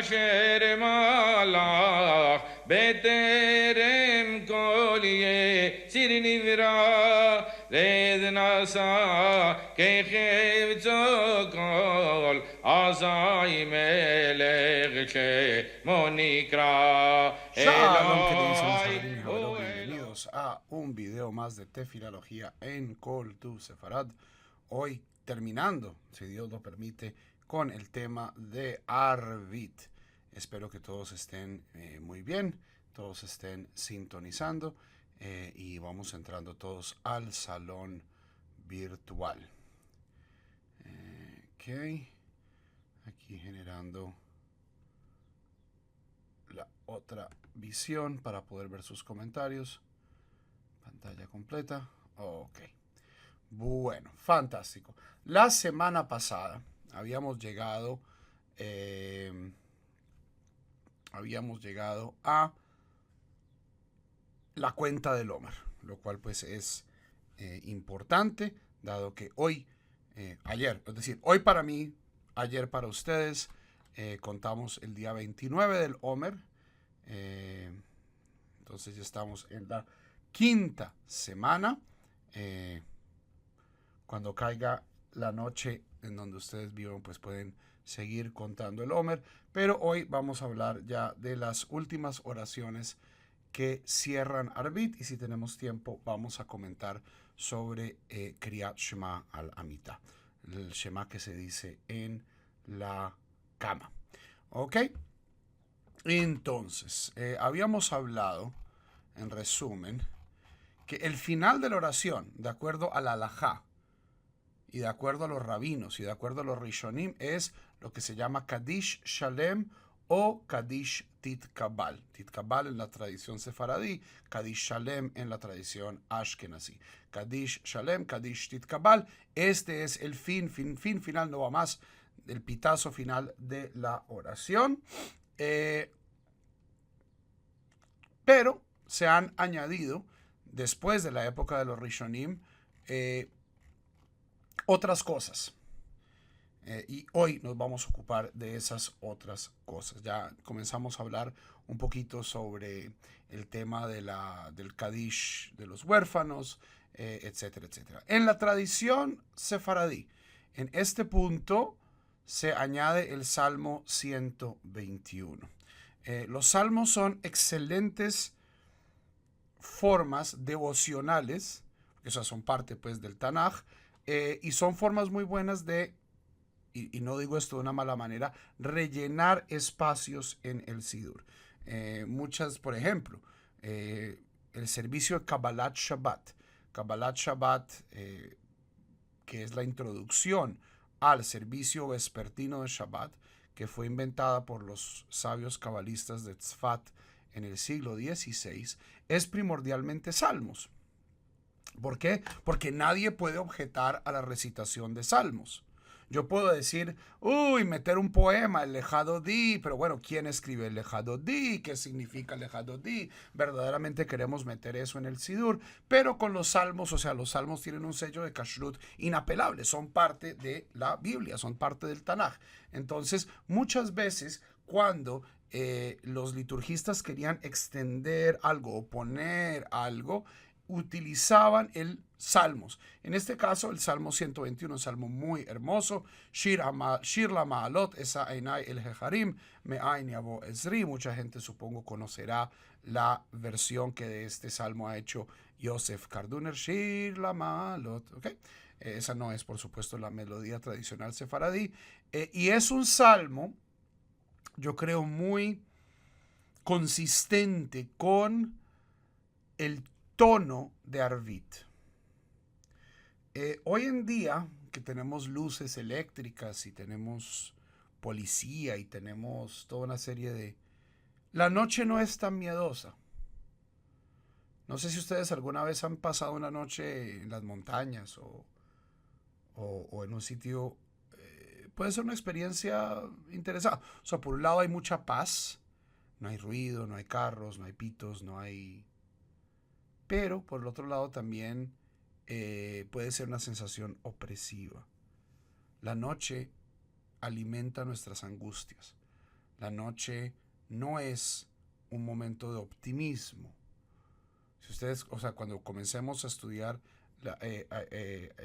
אשר מלך בטרם כל יציר נברא רד נשא כחפצו כל אזי מלך שמו נקרא Shalom, queridísimos אלוהי Javerim y Javerot, bienvenidos a un video más de Tefilología en Kol Tu Sefarad. Hoy terminando, si Dios lo permite, con el tema de Arvit. Espero que todos estén muy bien, todos estén sintonizando y vamos entrando todos al salón virtual. Ok, aquí generando la otra visión para poder ver sus comentarios. Pantalla completa. Ok. Bueno, fantástico. La semana pasada habíamos llegado a la cuenta del Omer, lo cual pues es importante, dado que hoy, ayer, es decir, hoy para mí, ayer para ustedes, contamos el día 29 del Omer. Entonces ya estamos en la quinta semana. Cuando caiga la noche en donde ustedes vivan, pues pueden seguir contando el Omer. Pero hoy vamos a hablar ya de las últimas oraciones que cierran Arvit. Y si tenemos tiempo, vamos a comentar sobre Kriyat Shema al Amita, el Shema que se dice en la cama. ¿Ok? Entonces, habíamos hablado, en resumen, que el final de la oración, de acuerdo a la halajá, y de acuerdo a los rabinos, y de acuerdo a los rishonim, es lo que se llama Kadish Shalem o Kadish Titkabal. Titkabal en la tradición sefaradí, Kadish Shalem en la tradición ashkenazí. Kadish Shalem, Kadish Titkabal, este es el fin final, no va más, el pitazo final de la oración. Pero se han añadido, después de la época de los Rishonim, otras cosas. Y hoy nos vamos a ocupar de esas otras cosas. Ya comenzamos a hablar un poquito sobre el tema del Kadish de los huérfanos, etcétera, etcétera. En la tradición sefaradí, en este punto se añade el Salmo 121. Los salmos son excelentes formas devocionales, esas son parte pues del Tanaj, y son formas muy buenas de, y no digo esto de una mala manera, rellenar espacios en el Sidur. Muchas, por ejemplo, el servicio de Kabbalat Shabbat. Kabbalat Shabbat, que es la introducción al servicio vespertino de Shabbat, que fue inventada por los sabios cabalistas de Tzfat en el siglo XVI, es primordialmente salmos. ¿Por qué? Porque nadie puede objetar a la recitación de salmos. Yo puedo decir, meter un poema, el Lejado Di, pero bueno, ¿quién escribe el Lejado Di? ¿Qué significa el Lejado Di? Verdaderamente queremos meter eso en el Sidur, pero con los salmos, o sea, los salmos tienen un sello de kashrut inapelable, son parte de la Biblia, son parte del Tanaj. Entonces, muchas veces cuando los liturgistas querían extender algo o poner algo, utilizaban el salmos. En este caso, el Salmo 121, un salmo muy hermoso. Shir la Ma'alot, esa Einai el Jeharim, Me'ain Yavo Ezri. Mucha gente, supongo, conocerá la versión que de este salmo ha hecho Yosef Karduner. Shir la Ma'alot. ¿Okay? Esa no es, por supuesto, la melodía tradicional sefaradí. Y es un salmo, yo creo, muy consistente con el tono de Arvit. Hoy en día, que tenemos luces eléctricas y tenemos policía y tenemos toda una serie de... La noche no es tan miedosa. No sé si ustedes alguna vez han pasado una noche en las montañas o en un sitio... puede ser una experiencia interesante. O sea, por un lado hay mucha paz. No hay ruido, no hay carros, no hay pitos, no hay... Pero por el otro lado también puede ser una sensación opresiva. La noche alimenta nuestras angustias. La noche no es un momento de optimismo. Si ustedes, cuando comencemos a estudiar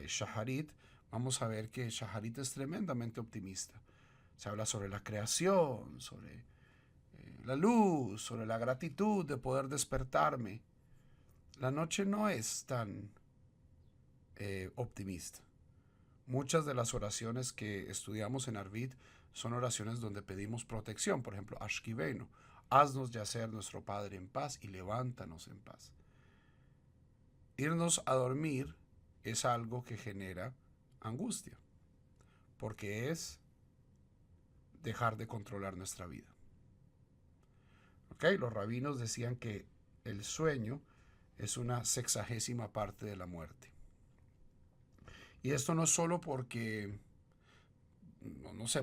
Shaharit, vamos a ver que Shaharit es tremendamente optimista. Se habla sobre la creación, sobre la luz, sobre la gratitud de poder despertarme. La noche no es tan optimista. Muchas de las oraciones que estudiamos en Arvit son oraciones donde pedimos protección. Por ejemplo, Ashkivenu, haznos yacer nuestro Padre en paz y levántanos en paz. Irnos a dormir es algo que genera angustia, porque es dejar de controlar nuestra vida. Los rabinos decían que el sueño es una 60ª parte de la muerte. Y esto no es solo porque,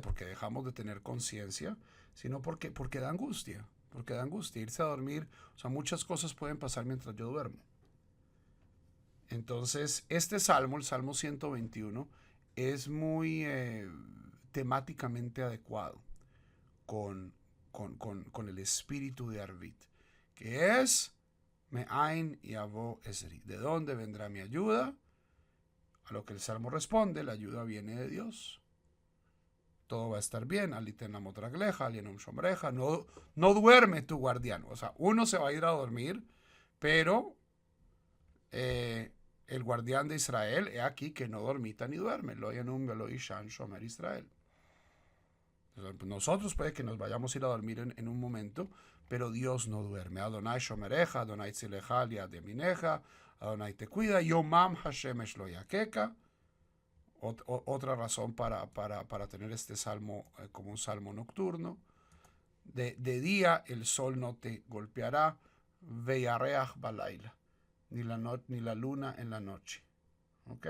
porque dejamos de tener conciencia, sino porque da angustia. Porque da angustia irse a dormir. Muchas cosas pueden pasar mientras yo duermo. Entonces, este salmo, el Salmo 121, es muy temáticamente adecuado con el espíritu de Arvit, que es Me'ain Yavo Esri. ¿De dónde vendrá mi ayuda? A lo que el Salmo responde, la ayuda viene de Dios. Todo va a estar bien. Aliten Amot Ragleja, Alienom Shombreja. No duerme tu guardián. Uno se va a ir a dormir, pero el guardián de Israel, he aquí que no dormita ni duerme. Lo yanum velo ishan shomer Israel. Nosotros puede que nos vayamos a ir a dormir en un momento, pero Dios no duerme. Adonai shomereja, Adonai tzileja liad yamineja, Adonai te cuida, Yomam Hashem lo yakeka. Otra razón para tener este salmo como un salmo nocturno. De día el sol no te golpeará, veyareach balayla, ni la luna en la noche. ¿Ok?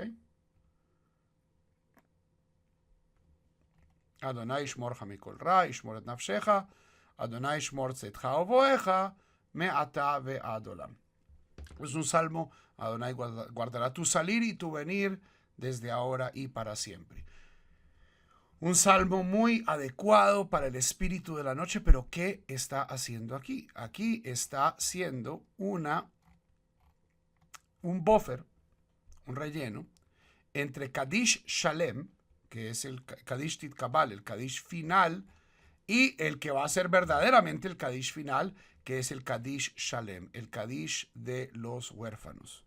Adonai shmorcha mikol ra, ishmor et nafsheja, Adonai shmor tzetcha ovoeja, me'ata ve'ad olam. Es un salmo, Adonai guardará tu salir y tu venir desde ahora y para siempre. Un salmo muy adecuado para el espíritu de la noche, pero ¿qué está haciendo aquí? Aquí está haciendo un buffer, un relleno, entre Kadish Shalem, que es el Kadish Titkabal, el Kadish final, y el que va a ser verdaderamente el Kadish final, que es el Kadish Shalem, el Kadish de los huérfanos.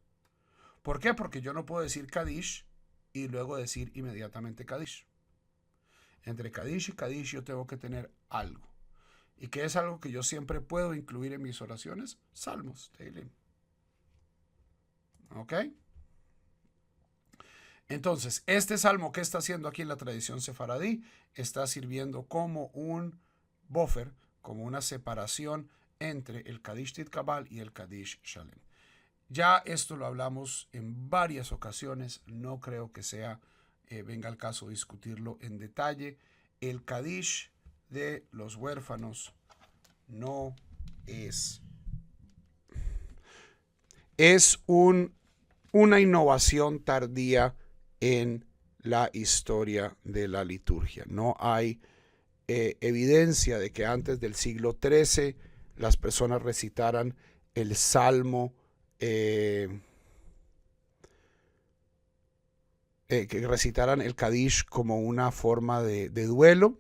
¿Por qué? Porque yo no puedo decir Kadish y luego decir inmediatamente Kadish. Entre Kadish y Kadish yo tengo que tener algo. ¿Y qué es algo que yo siempre puedo incluir en mis oraciones? Salmos, Teilim. ¿Ok? Entonces, este salmo que está haciendo aquí en la tradición sefaradí está sirviendo como un buffer, como una separación entre el Kadish Titkabal y el Kadish Shalem. Ya esto lo hablamos en varias ocasiones, no creo que venga al caso discutirlo en detalle. El Kadish de los huérfanos no es una innovación tardía en la historia de la liturgia. No hay evidencia de que antes del siglo XIII las personas recitaran el salmo, que recitaran el Kadish como una forma de duelo.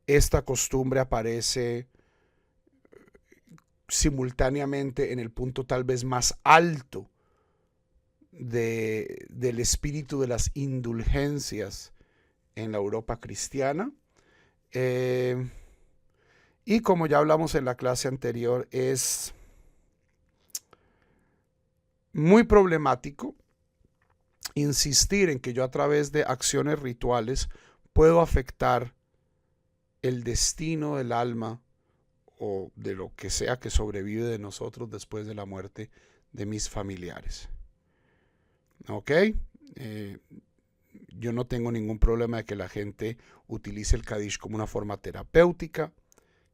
Esta costumbre aparece simultáneamente en el punto tal vez más alto del espíritu de las indulgencias en la Europa cristiana. Y como ya hablamos en la clase anterior, es muy problemático insistir en que yo a través de acciones rituales puedo afectar el destino del alma o de lo que sea que sobrevive de nosotros después de la muerte de mis familiares. ¿Ok? Yo no tengo ningún problema de que la gente utilice el Kadish como una forma terapéutica,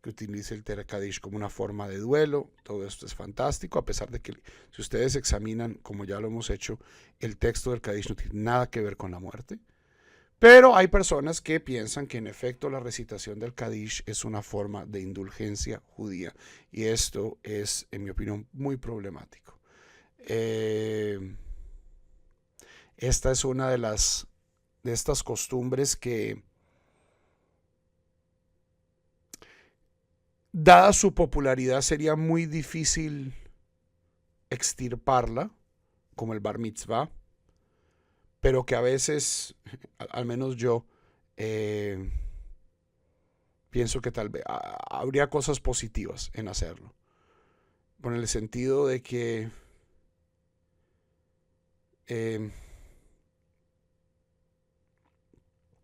que utilice el Kadish como una forma de duelo. Todo esto es fantástico, a pesar de que si ustedes examinan, como ya lo hemos hecho, el texto del Kadish no tiene nada que ver con la muerte. Pero hay personas que piensan que en efecto la recitación del Kadish es una forma de indulgencia judía. Y esto es, en mi opinión, muy problemático. Esta es una de estas costumbres que, dada su popularidad, sería muy difícil extirparla, como el bar mitzvah, pero que a veces, al menos yo, pienso que tal vez habría cosas positivas en hacerlo. Por el sentido de que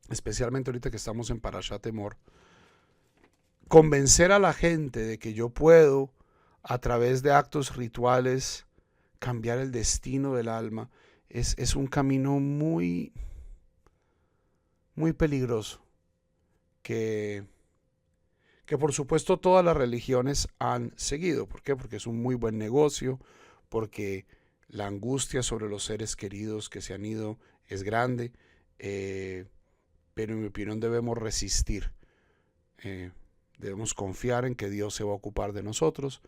especialmente ahorita que estamos en Parashat Emor, convencer a la gente de que yo puedo, a través de actos rituales, cambiar el destino del alma, es un camino muy, muy peligroso, que por supuesto todas las religiones han seguido. ¿Por qué? Porque es un muy buen negocio, porque la angustia sobre los seres queridos que se han ido es grande, pero en mi opinión debemos resistir. Debemos confiar en que Dios se va a ocupar de nosotros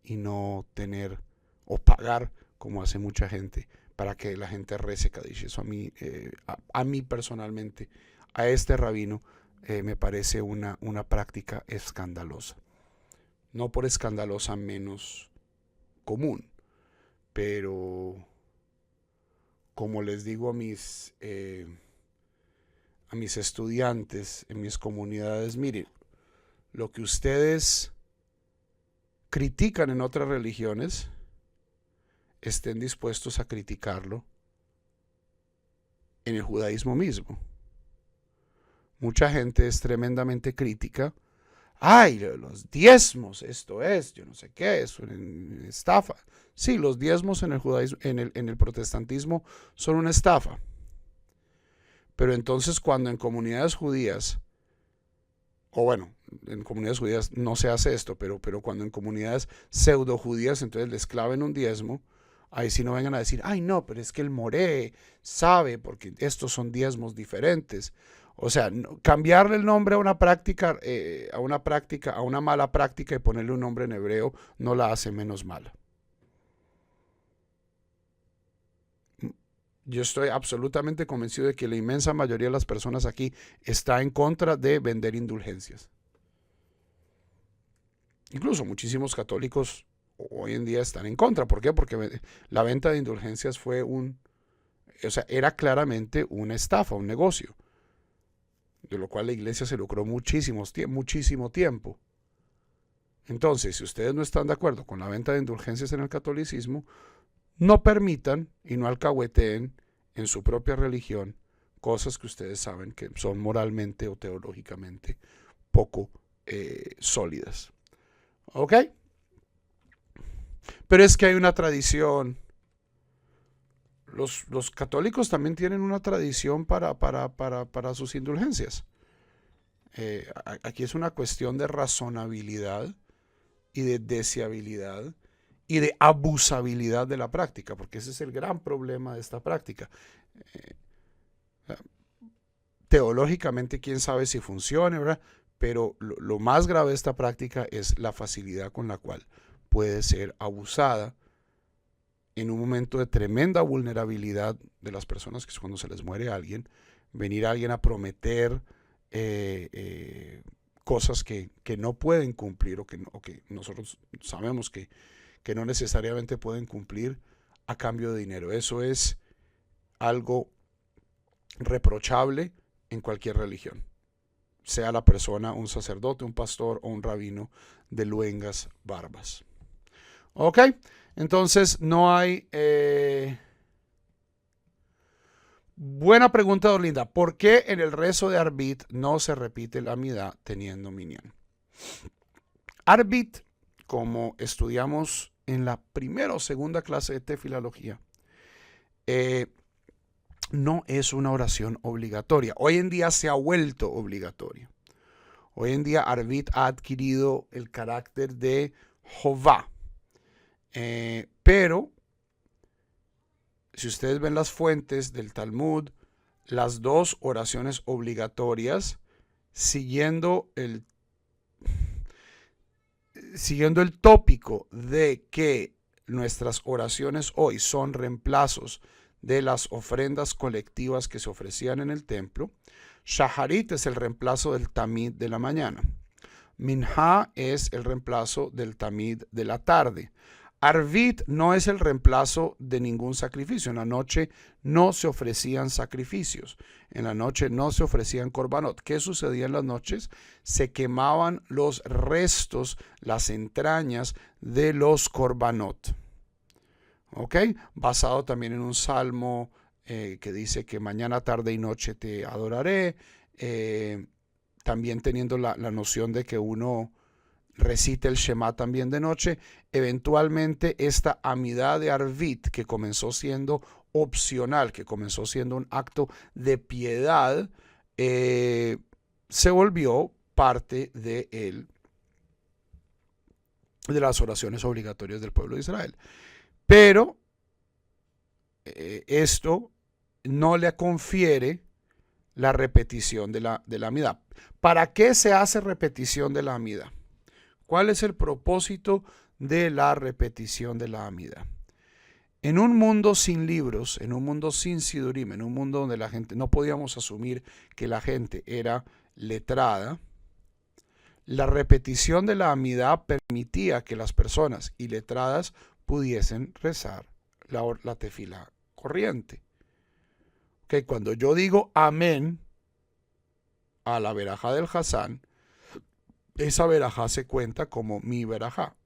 y no tener o pagar, como hace mucha gente, para que la gente rece Kadish. Eso a mí personalmente, a este rabino, me parece una práctica escandalosa. No por escandalosa menos común, pero como les digo a mis estudiantes en mis comunidades, miren, lo que ustedes critican en otras religiones, estén dispuestos a criticarlo en el judaísmo mismo. Mucha gente es tremendamente crítica. Ay, los diezmos, esto es, yo no sé qué, es una estafa. Sí, los diezmos en el judaísmo, en el protestantismo son una estafa. Pero entonces cuando en comunidades judías, o bueno, en comunidades judías no se hace esto, pero cuando en comunidades pseudo judías entonces les claven un diezmo, ahí sí no vengan a decir, ay no, pero es que el moré sabe, porque estos son diezmos diferentes. O sea, cambiarle el nombre a una práctica, a una mala práctica y ponerle un nombre en hebreo no la hace menos mala. Yo estoy absolutamente convencido de que la inmensa mayoría de las personas aquí está en contra de vender indulgencias. Incluso muchísimos católicos hoy en día están en contra. ¿Por qué? Porque la venta de indulgencias era claramente una estafa, un negocio, de lo cual la iglesia se lucró muchísimo tiempo. Entonces, si ustedes no están de acuerdo con la venta de indulgencias en el catolicismo, no permitan y no alcahueteen en su propia religión cosas que ustedes saben que son moralmente o teológicamente poco sólidas. ¿Ok? Pero es que hay una tradición. Los católicos también tienen una tradición para sus indulgencias. Aquí es una cuestión de razonabilidad y de deseabilidad y de abusabilidad de la práctica, porque ese es el gran problema de esta práctica. Teológicamente, quién sabe si funciona, ¿verdad? Pero lo más grave de esta práctica es la facilidad con la cual puede ser abusada en un momento de tremenda vulnerabilidad de las personas, que es cuando se les muere alguien, venir a alguien a prometer cosas que no pueden cumplir o que nosotros sabemos que no necesariamente pueden cumplir a cambio de dinero. Eso es algo reprochable en cualquier religión, sea la persona un sacerdote, un pastor o un rabino de luengas barbas. ¿Ok? Entonces no hay... Buena pregunta, Orlinda. ¿Por qué en el rezo de Arbit no se repite la Amidá teniendo minyan? Arbit, como estudiamos en la primera o segunda clase de tefilología, no es una oración obligatoria. Hoy en día se ha vuelto obligatoria. Hoy en día Arbit ha adquirido el carácter de Jová. Pero si ustedes ven las fuentes del Talmud, las dos oraciones obligatorias siguiendo el tópico de que nuestras oraciones hoy son reemplazos de las ofrendas colectivas que se ofrecían en el templo. Shaharit es el reemplazo del tamid de la mañana. Minha es el reemplazo del tamid de la tarde. Arvit no es el reemplazo de ningún sacrificio. En la noche no se ofrecían sacrificios. En la noche no se ofrecían korbanot. ¿Qué sucedía en las noches? Se quemaban los restos, las entrañas de los korbanot. ¿Ok? Basado también en un salmo que dice que mañana, tarde y noche te adoraré. También teniendo la noción de que uno recite el Shema también de noche. Eventualmente esta amidad de Arvit, que comenzó siendo opcional, que comenzó siendo un acto de piedad, se volvió parte de las oraciones obligatorias del pueblo de Israel. Pero esto no le confiere la repetición de la amidad. ¿Para qué se hace repetición de la amidad? ¿Cuál es el propósito de la repetición de la amidad? En un mundo sin libros, en un mundo sin sidurim, en un mundo donde la gente no podíamos asumir que la gente era letrada, la repetición de la amidad permitía que las personas iletradas pudiesen rezar la tefila corriente. Okay, cuando yo digo amén a la verajá del Hazán, esa verajá se cuenta como mi verajá.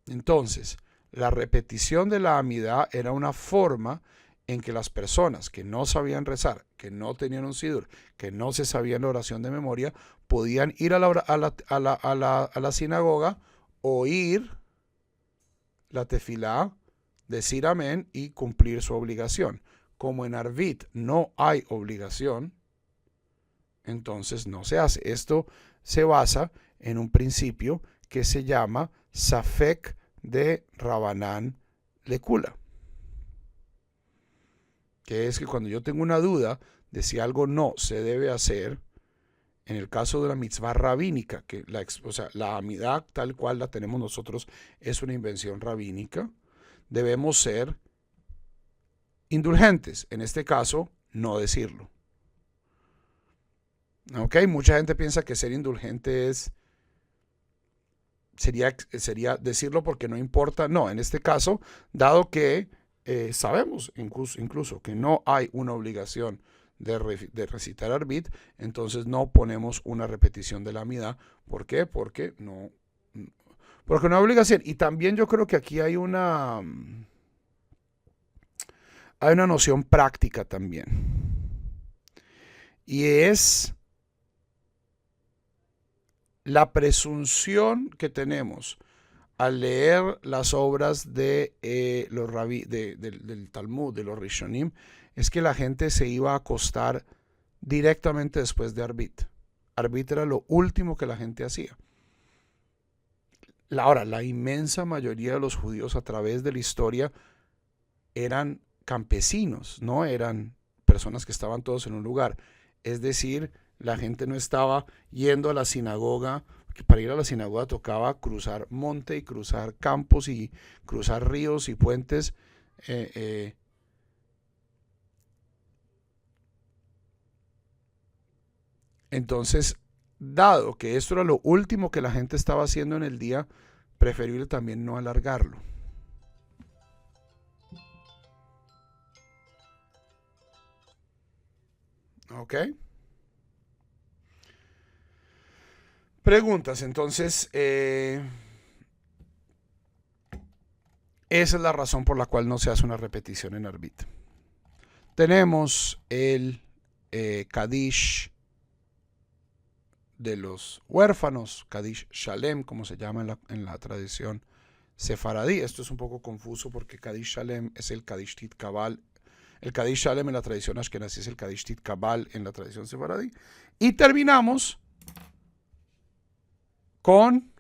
Entonces, la repetición de la amidad era una forma en que las personas que no sabían rezar, que no tenían un sidur, que no se sabían la oración de memoria, podían ir a la sinagoga, oír la tefilá, decir amén y cumplir su obligación. Como en Arvit no hay obligación, entonces no se hace. Esto se basa en un principio que se llama Safek de Rabanán Lekula, que es que cuando yo tengo una duda de si algo no se debe hacer, en el caso de la mitzvah rabínica, que la amidad tal cual la tenemos nosotros es una invención rabínica, debemos ser indulgentes. En este caso, no decirlo. ¿Ok? Mucha gente piensa que ser indulgente sería decirlo porque no importa. No, en este caso, dado que sabemos incluso que no hay una obligación de recitar Arvit, entonces no ponemos una repetición de la amidad. ¿Por qué? Porque no hay obligación. Y también yo creo que aquí hay una noción práctica también. Y es la presunción que tenemos al leer las obras de del Talmud, de los Rishonim, es que la gente se iba a acostar directamente después de Arvit. Arvit era lo último que la gente hacía. Ahora, la inmensa mayoría de los judíos a través de la historia eran campesinos, no eran personas que estaban todos en un lugar. Es decir, la gente no estaba yendo a la sinagoga, porque para ir a la sinagoga tocaba cruzar monte y cruzar campos y cruzar ríos y puentes. Entonces, dado que esto era lo último que la gente estaba haciendo en el día, preferible también no alargarlo. ¿Ok? Preguntas, entonces, esa es la razón por la cual no se hace una repetición en Arvit. Tenemos el Kadish de los huérfanos, Kadish Shalem, como se llama en la tradición sefaradí. Esto es un poco confuso porque Kadish Shalem es el Kadish Tit Kabal. El Kadish Shalem en la tradición ashkenazí es el Kadish Tit Kabal en la tradición sefaradí. Y terminamos con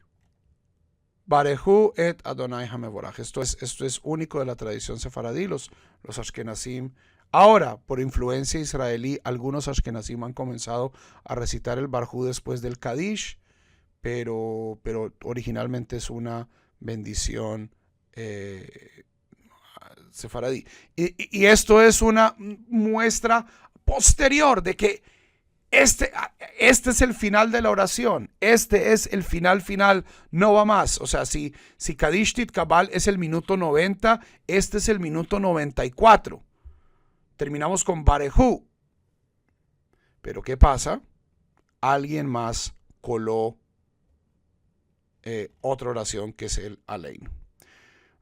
Barehu et Adonai Hamevorach. Esto es único de la tradición sefaradí, los Ashkenazim. Ahora, por influencia israelí, algunos Ashkenazim han comenzado a recitar el Barehu después del Kadish, pero originalmente es una bendición sefaradí. Y esto es una muestra posterior de que este es el final de la oración. Este es el final, no va más. O sea, si Kadish Titkabal es el minuto 90, este es el minuto 94. Terminamos con Barehu. Pero ¿qué pasa? Alguien más coló otra oración que es el Aleinu.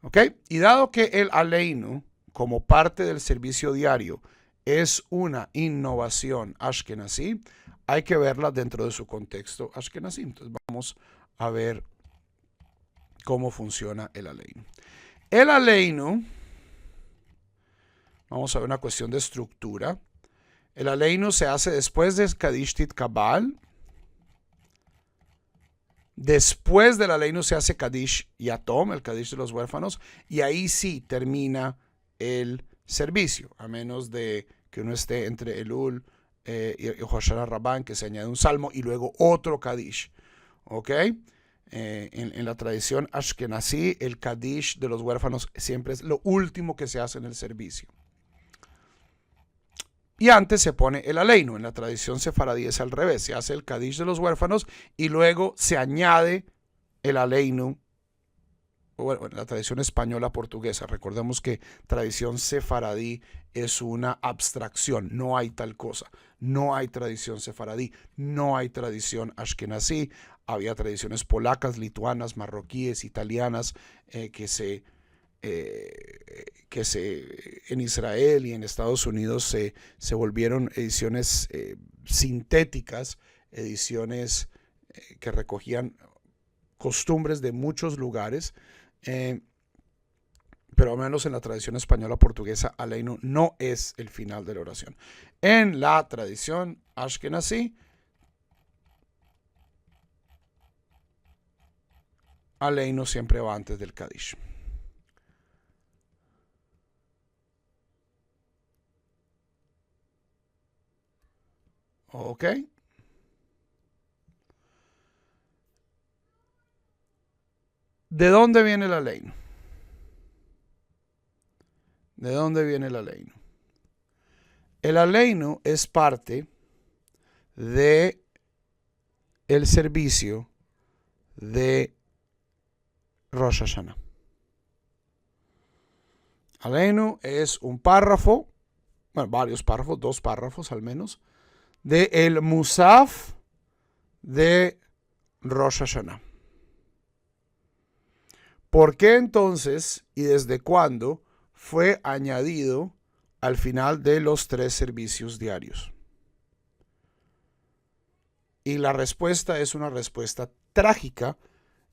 ¿Ok? Y dado que el Aleinu, como parte del servicio diario, es una innovación ashkenazí, hay que verla dentro de su contexto ashkenazí. Entonces vamos a ver cómo funciona el Aleinu. El Aleinu, vamos a ver una cuestión de estructura. El Aleinu se hace después de Kadish Titkabal. Después del Aleinu se hace Kadish Yatom, el Kadish de los huérfanos, y ahí sí termina el servicio, a menos de que uno esté entre Elul y Hoshana Rabbán, que se añade un salmo y luego otro Kadish. ¿Ok? En la tradición ashkenazí, el Kadish de los huérfanos siempre es lo último que se hace en el servicio. Y antes se pone el Aleinu. En la tradición sefaradí es al revés. Se hace el Kadish de los huérfanos y luego se añade el Aleinu. Bueno, en la tradición española portuguesa. Recordemos que tradición sefaradí es una abstracción. No hay tal cosa. No hay tradición sefaradí. No hay tradición ashkenazí. Había tradiciones polacas, lituanas, marroquíes, italianas que en Israel y en Estados Unidos se volvieron ediciones sintéticas, ediciones que recogían costumbres de muchos lugares, pero al menos en la tradición española portuguesa, Aleinu no es el final de la oración. En la tradición ashkenazí, Aleinu siempre va antes del Kadish. ¿Ok? ¿De dónde viene el Aleinu? ¿De dónde viene el Aleinu? El Aleinu es parte de el servicio de Rosh Hashanah. Aleinu es un párrafo, bueno, varios párrafos, 2 párrafos al menos, de el Musaf de Rosh Hashanah. ¿Por qué entonces y desde cuándo fue añadido al final de los 3 servicios diarios? Y la respuesta es una respuesta trágica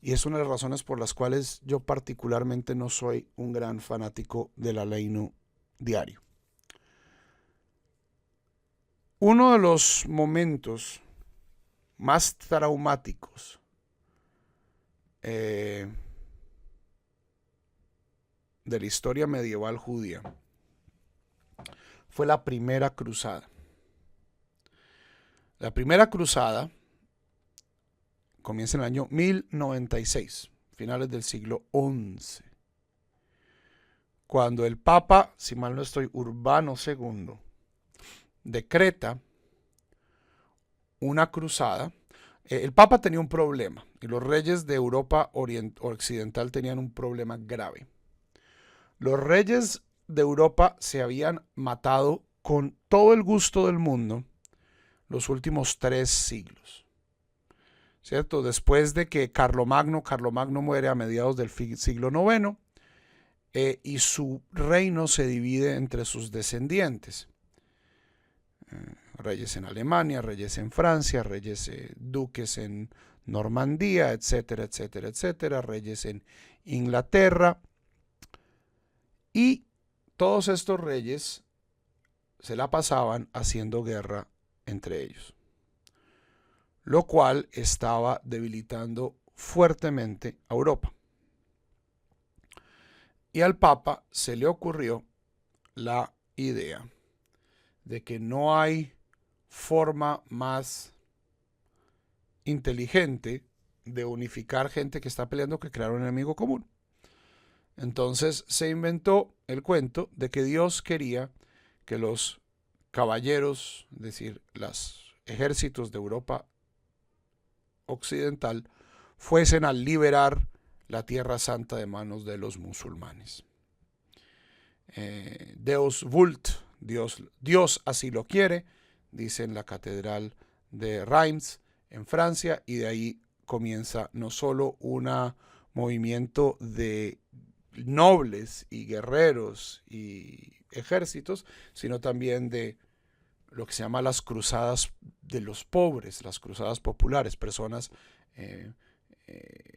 y es una de las razones por las cuales yo particularmente no soy un gran fanático del Aleinu diario. Uno de los momentos más traumáticos de la historia medieval judía fue la primera cruzada. La primera cruzada comienza en el año 1096, finales del siglo XI, cuando el Papa, si mal no estoy, Urbano II, decreta una cruzada. El Papa tenía un problema y los reyes de Europa occidental tenían un problema grave. Los reyes de Europa se habían matado con todo el gusto del mundo los últimos 3 siglos. ¿Cierto? Después de que Carlomagno muere a mediados del siglo IX y su reino se divide entre sus descendientes. Reyes en Alemania, reyes en Francia, reyes duques en Normandía, etcétera, etcétera, etcétera, reyes en Inglaterra. Y todos estos reyes se la pasaban haciendo guerra entre ellos, lo cual estaba debilitando fuertemente a Europa. Y al Papa se le ocurrió la idea de que no hay forma más inteligente de unificar gente que está peleando que crear un enemigo común. Entonces se inventó el cuento de que Dios quería que los caballeros, es decir, los ejércitos de Europa occidental, fuesen a liberar la Tierra Santa de manos de los musulmanes. Deus vult, Dios así lo quiere, dice en la catedral de Reims, en Francia, y de ahí comienza no solo un movimiento de nobles y guerreros y ejércitos, sino también de lo que se llama las cruzadas de los pobres, las cruzadas populares, personas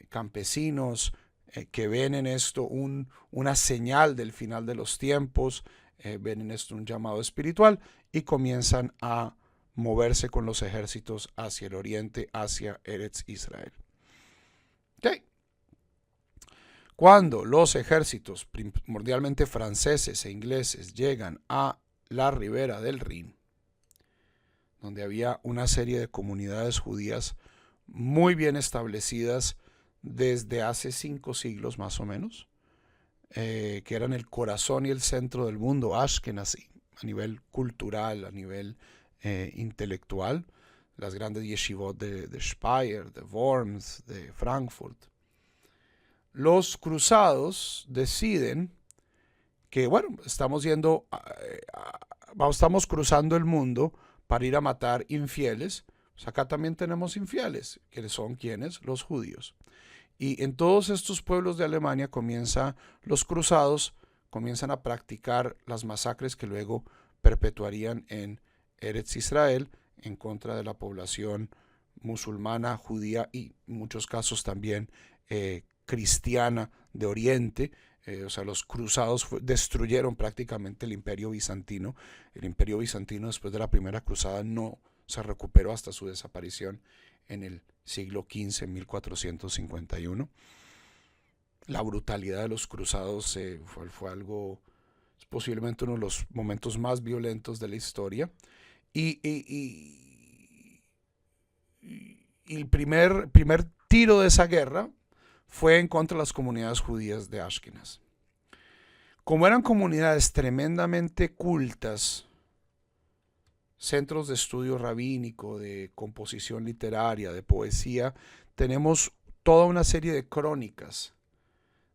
campesinos que ven en esto una señal del final de los tiempos, ven en esto un llamado espiritual y comienzan a moverse con los ejércitos hacia el oriente, hacia Eretz Israel. Okay. Cuando los ejércitos, primordialmente franceses e ingleses, llegan a la ribera del Rin, donde había una serie de comunidades judías muy bien establecidas desde hace 5 siglos más o menos, que eran el corazón y el centro del mundo Ashkenazi, a nivel cultural, a nivel intelectual, las grandes yeshivot de Speyer, de Worms, de Frankfurt. Los cruzados deciden que, bueno, estamos cruzando el mundo para ir a matar infieles. Pues acá también tenemos infieles, que son ¿quiénes? Los judíos. Y en todos estos pueblos de Alemania los cruzados comienzan a practicar las masacres que luego perpetuarían en Eretz Israel en contra de la población musulmana, judía y en muchos casos también cristiana de Oriente. O sea, los cruzados destruyeron prácticamente el Imperio Bizantino. El Imperio Bizantino después de la Primera Cruzada no se recuperó hasta su desaparición en el siglo XV, 1451. La brutalidad de los cruzados fue algo, posiblemente uno de los momentos más violentos de la historia. Y el primer tiro de esa guerra fue en contra de las comunidades judías de Ashkenaz. Como eran comunidades tremendamente cultas, centros de estudio rabínico, de composición literaria, de poesía, tenemos toda una serie de crónicas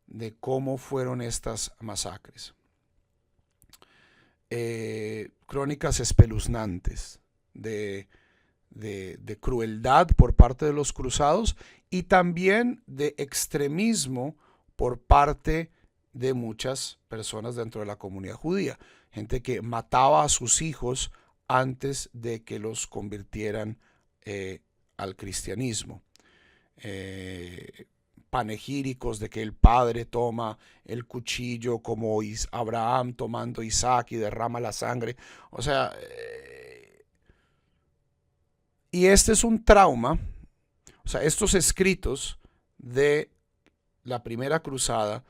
de cómo fueron estas masacres. Crónicas espeluznantes de crueldad por parte de los cruzados y también de extremismo por parte de muchas personas dentro de la comunidad judía. Gente que mataba a sus hijos antes de que los convirtieran al cristianismo. Panegíricos de que el padre toma el cuchillo como Abraham tomando Isaac y derrama la sangre. O sea, y este es un trauma. O sea, estos escritos de la primera cruzada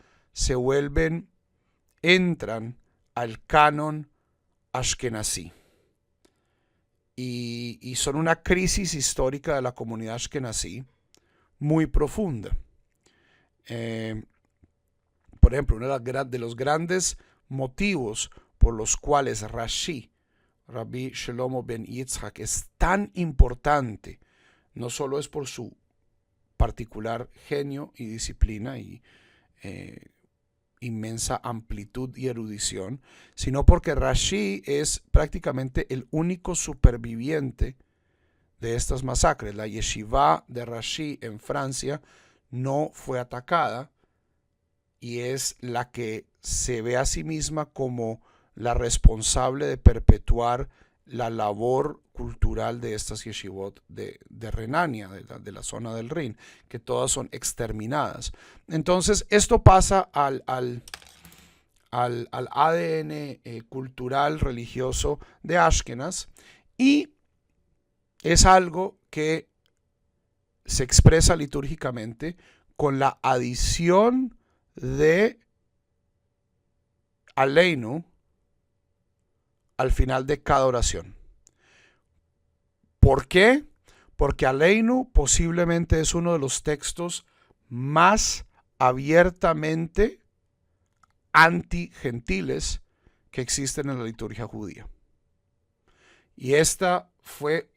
entran al canon ashkenazí. Y son una crisis histórica de la comunidad ashkenazí muy profunda. Por ejemplo, uno de los grandes motivos por los cuales Rabbi Shlomo ben Yitzhak, es tan importante, no solo es por su particular genio y disciplina y inmensa amplitud y erudición, sino porque Rashi es prácticamente el único superviviente de estas masacres. La yeshiva de Rashi en Francia no fue atacada y es la que se ve a sí misma como la responsable de perpetuar la labor cultural de estas yeshivot de Renania, de la zona del Rin, que todas son exterminadas. Entonces, esto pasa al ADN cultural, religioso de Ashkenaz, y es algo que se expresa litúrgicamente con la adición de Aleinu al final de cada oración. ¿Por qué? Porque Aleinu posiblemente es uno de los textos más abiertamente anti-gentiles que existen en la liturgia judía. Y esta fue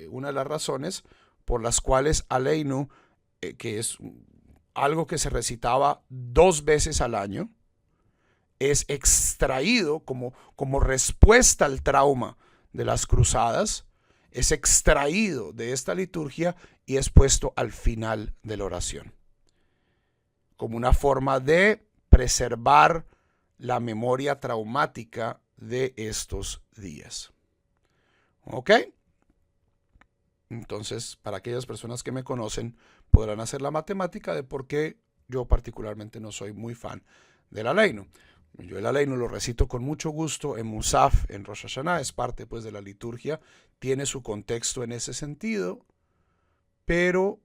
una de las razones por las cuales Aleinu, que es algo que se recitaba 2 veces al año, es extraído como respuesta al trauma de las cruzadas, es extraído de esta liturgia y es puesto al final de la oración, como una forma de preservar la memoria traumática de estos días. ¿Ok? Entonces, para aquellas personas que me conocen, podrán hacer la matemática de por qué yo particularmente no soy muy fan del Aleinu. Yo el Aleinu lo recito con mucho gusto en Musaf, en Rosh Hashanah, es parte pues de la liturgia, tiene su contexto en ese sentido, pero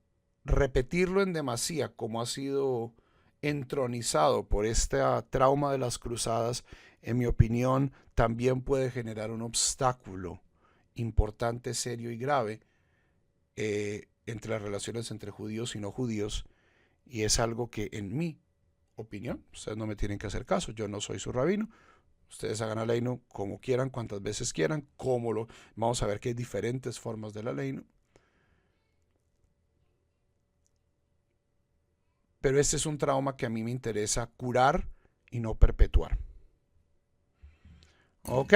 repetirlo en demasía, como ha sido entronizado por este trauma de las cruzadas, en mi opinión, también puede generar un obstáculo importante, serio y grave entre las relaciones entre judíos y no judíos, y es algo que en mi opinión, ustedes no me tienen que hacer caso, yo no soy su rabino, ustedes hagan Aleinu como quieran, cuantas veces quieran, vamos a ver que hay diferentes formas del Aleinu, pero este es un trauma que a mí me interesa curar y no perpetuar. ¿Ok?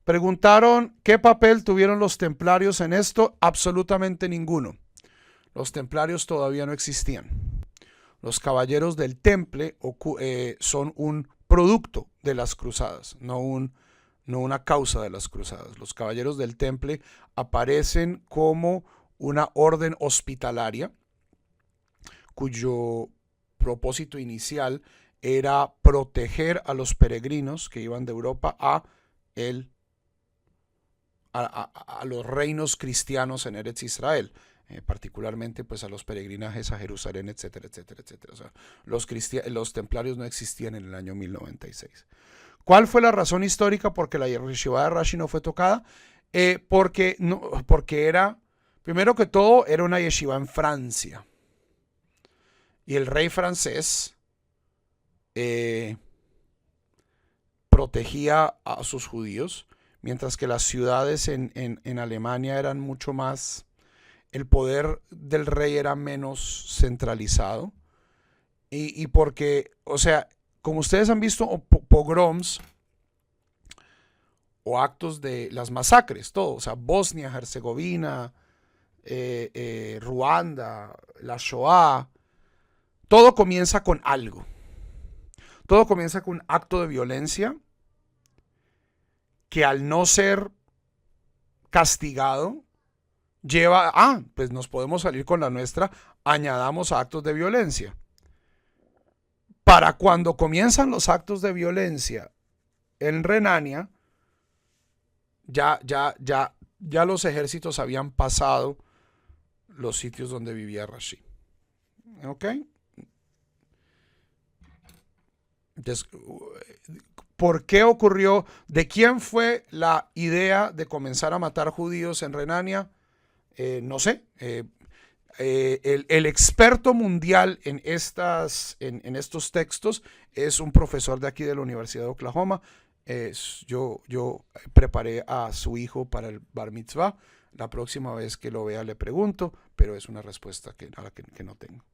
Preguntaron qué papel tuvieron los templarios en esto. Absolutamente ninguno. Los templarios todavía no existían. Los caballeros del Temple son un producto de las cruzadas, no una causa de las cruzadas. Los caballeros del Temple aparecen como una orden hospitalaria cuyo propósito inicial era proteger a los peregrinos que iban de Europa a los reinos cristianos en Eretz Israel, particularmente pues a los peregrinajes a Jerusalén, etcétera, etcétera, etcétera. O sea, los templarios no existían en el año 1096. ¿Cuál fue la razón histórica por qué la yeshiva de Rashi no fue tocada? Porque era, primero que todo, era una yeshiva en Francia. Y el rey francés protegía a sus judíos, mientras que las ciudades en Alemania eran mucho más, el poder del rey era menos centralizado. Y porque, o sea, como ustedes han visto pogroms o actos de las masacres, todo, o sea, Bosnia, Herzegovina, Ruanda, la Shoah, todo comienza con algo. Todo comienza con un acto de violencia que al no ser castigado lleva, pues nos podemos salir con la nuestra, añadamos actos de violencia. Para cuando comienzan los actos de violencia en Renania, ya los ejércitos habían pasado los sitios donde vivía Rashi. ¿Ok? Entonces, ¿por qué ocurrió? ¿De quién fue la idea de comenzar a matar judíos en Renania? No sé. El experto mundial en estos textos es un profesor de aquí de la Universidad de Oklahoma. Yo preparé a su hijo para el bar mitzvah. La próxima vez que lo vea le pregunto, pero es una respuesta que no tengo.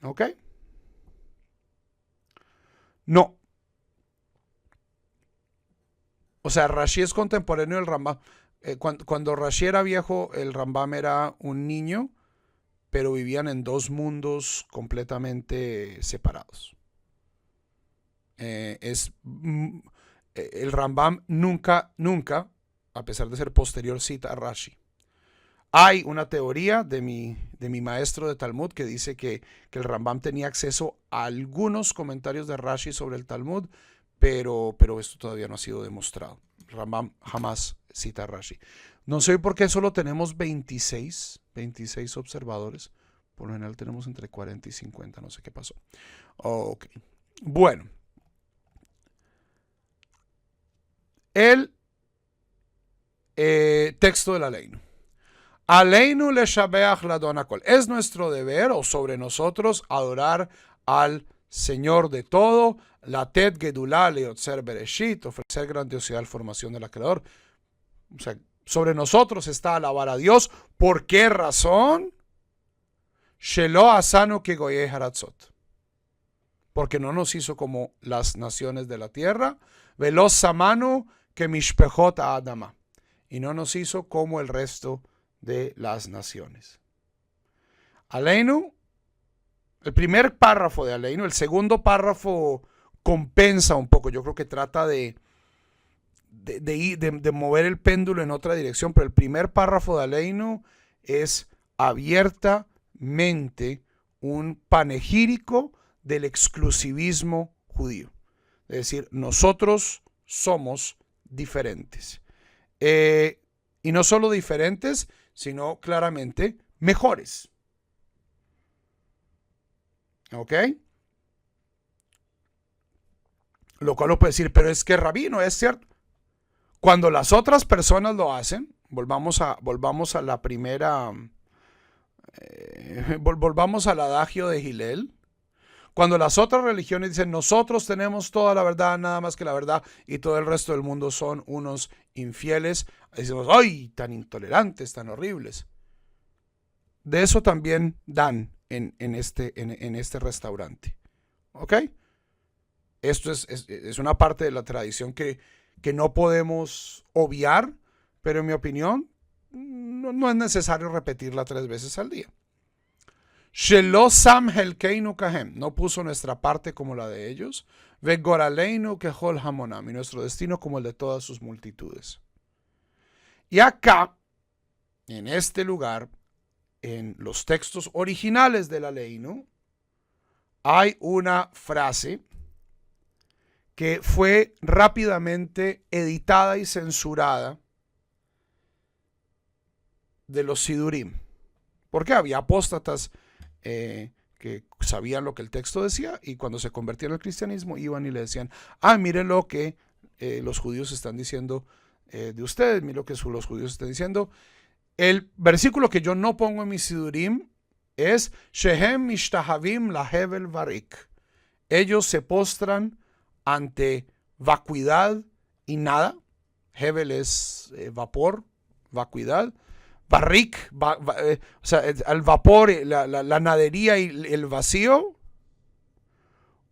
¿Ok? No. O sea, Rashi es contemporáneo del Rambam. Cuando Rashi era viejo, el Rambam era un niño, pero vivían en 2 mundos completamente separados. El Rambam nunca, a pesar de ser posterior, cita a Rashi. Hay una teoría de mi maestro de Talmud que dice que el Rambam tenía acceso a algunos comentarios de Rashi sobre el Talmud, pero esto todavía no ha sido demostrado. El Rambam jamás cita a Rashi. No sé por qué solo tenemos 26 observadores. Por lo general tenemos entre 40 y 50, no sé qué pasó. Ok. Bueno. El texto de la ley. Aleinu leshabeach ladon hakol. Es nuestro deber o sobre nosotros adorar al Señor de todo. Latet gedulá leotzer bereshit. Ofrecer grandiosidad al formación del Creador. O sea, sobre nosotros está alabar a Dios. ¿Por qué razón? Shelo asanu que goyeh haratzot. Porque no nos hizo como las naciones de la tierra. Velos samanu que mishpechot adama. Y no nos hizo como el resto de las naciones. Aleinu, el primer párrafo de Aleinu, el segundo párrafo compensa un poco. Yo creo que trata de mover el péndulo en otra dirección, pero el primer párrafo de Aleinu es abiertamente un panegírico del exclusivismo judío. Es decir, nosotros somos diferentes. Y no solo diferentes, sino claramente mejores. ¿Ok? Lo cual lo puede decir, pero es que Rabino, es cierto. Cuando las otras personas lo hacen, volvamos a la primera, volvamos al adagio de Hillel. Cuando las otras religiones dicen, nosotros tenemos toda la verdad, nada más que la verdad, y todo el resto del mundo son unos infieles, decimos, ¡ay, tan intolerantes, tan horribles! De eso también dan en este restaurante. ¿Ok? Esto es una parte de la tradición que no podemos obviar, pero en mi opinión, no es necesario repetirla 3 veces al día. Shelo sam helkeinu kahem, no puso nuestra parte como la de ellos. Vegoraleinu kehol hamonam, y nuestro destino como el de todas sus multitudes. Y acá, en este lugar, en los textos originales de la Leinu, hay una frase que fue rápidamente editada y censurada de los Sidurim. Porque había apóstatas que sabían lo que el texto decía, y cuando se convertían al cristianismo iban y le decían, miren lo que los judíos están diciendo de ustedes, miren lo que los judíos están diciendo. El versículo que yo no pongo en mi Sidurim es Shehem mishtahavim lahevel varik. Ellos se postran ante vacuidad y nada. Hevel es vapor, vacuidad. Barrik, o sea, el vapor, la nadería y el vacío.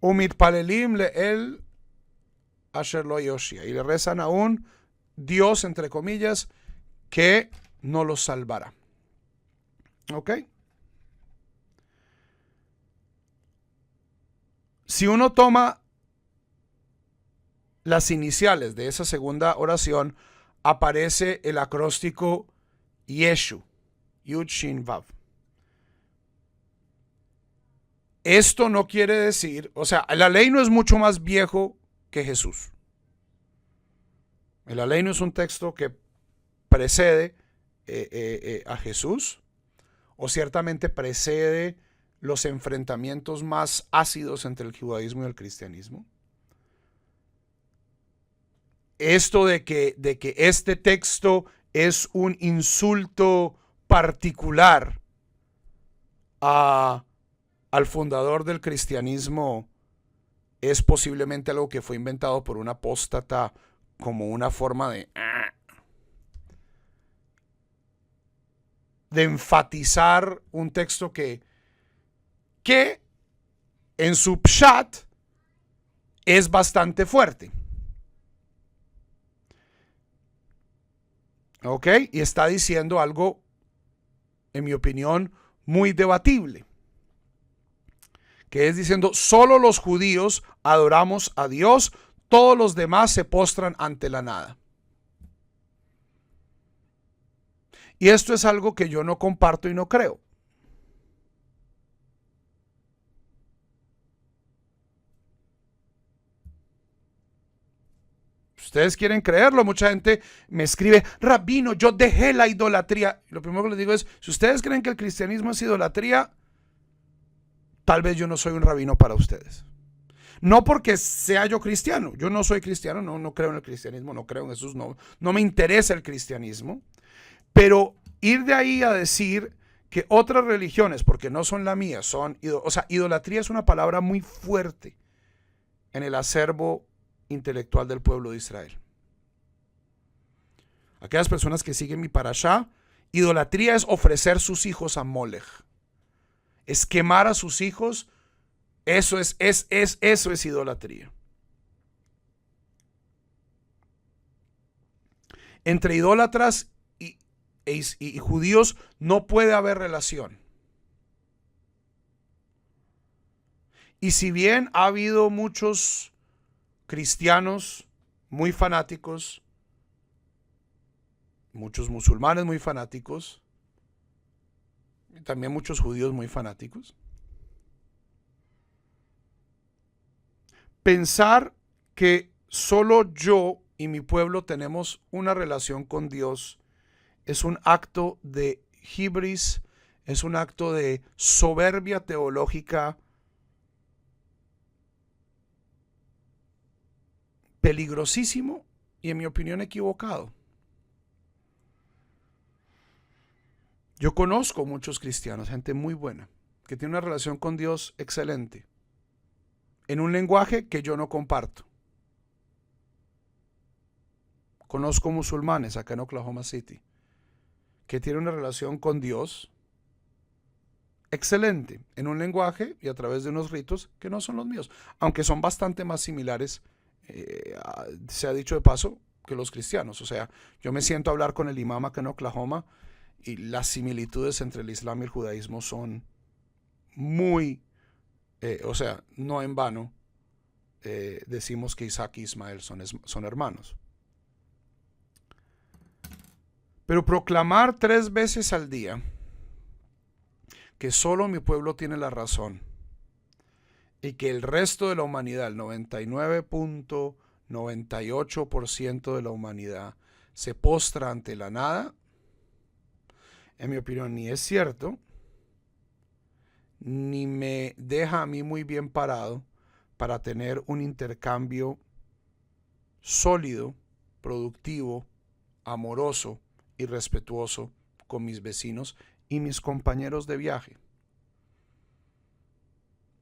Umit palelim le'el asher lo yoshia. Y le rezan a un Dios, entre comillas, que no los salvará. ¿Ok? Si uno toma las iniciales de esa segunda oración, aparece el acróstico Yeshu, Yud Shin Vav. Esto no quiere decir, o sea, la ley no es mucho más viejo que Jesús. La ley no es un texto que precede a Jesús, o ciertamente precede los enfrentamientos más ácidos entre el judaísmo y el cristianismo. Esto de que este texto es un insulto particular al fundador del cristianismo es posiblemente algo que fue inventado por un apóstata como una forma de enfatizar un texto que en su pshat es bastante fuerte. ¿Ok? Y está diciendo algo, en mi opinión, muy debatible. Que es diciendo, solo los judíos adoramos a Dios, todos los demás se postran ante la nada. Y esto es algo que yo no comparto y no creo. Ustedes quieren creerlo, mucha gente me escribe, Rabino, yo dejé la idolatría. Lo primero que les digo es, si ustedes creen que el cristianismo es idolatría, tal vez yo no soy un rabino para ustedes. No porque sea yo cristiano, yo no soy cristiano, no creo en el cristianismo, no creo en Jesús, no me interesa el cristianismo, pero ir de ahí a decir que otras religiones, porque no son la mía, idolatría es una palabra muy fuerte en el acervo intelectual del pueblo de Israel. Aquellas personas que siguen mi parashá, idolatría es ofrecer sus hijos a Molech, es quemar a sus hijos. Eso es idolatría. Entre idólatras y judíos no puede haber relación. Y si bien ha habido muchos cristianos muy fanáticos, muchos musulmanes muy fanáticos, y también muchos judíos muy fanáticos, pensar que solo yo y mi pueblo tenemos una relación con Dios es un acto de hibris, es un acto de soberbia teológica peligrosísimo y, en mi opinión, equivocado. Yo conozco muchos cristianos, gente muy buena, que tiene una relación con Dios excelente, en un lenguaje que yo no comparto. Conozco musulmanes acá en Oklahoma City que tienen una relación con Dios excelente, en un lenguaje y a través de unos ritos que no son los míos, aunque son bastante más similares, se ha dicho de paso, que los cristianos. O sea, yo me siento a hablar con el imam acá en Oklahoma y las similitudes entre el Islam y el judaísmo son muy, no en vano decimos que Isaac y Ismael son hermanos. Pero proclamar 3 veces al día que solo mi pueblo tiene la razón y que el resto de la humanidad, el 99.98% de la humanidad, se postra ante la nada, en mi opinión, ni es cierto, ni me deja a mí muy bien parado para tener un intercambio sólido, productivo, amoroso y respetuoso con mis vecinos y mis compañeros de viaje.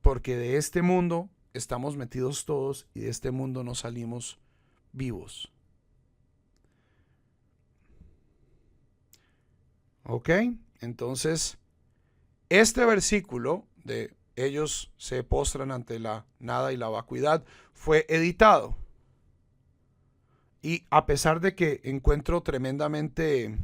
Porque de este mundo estamos metidos todos y de este mundo no salimos vivos. ¿Ok? Entonces, este versículo de ellos se postran ante la nada y la vacuidad fue editado. Y a pesar de que encuentro tremendamente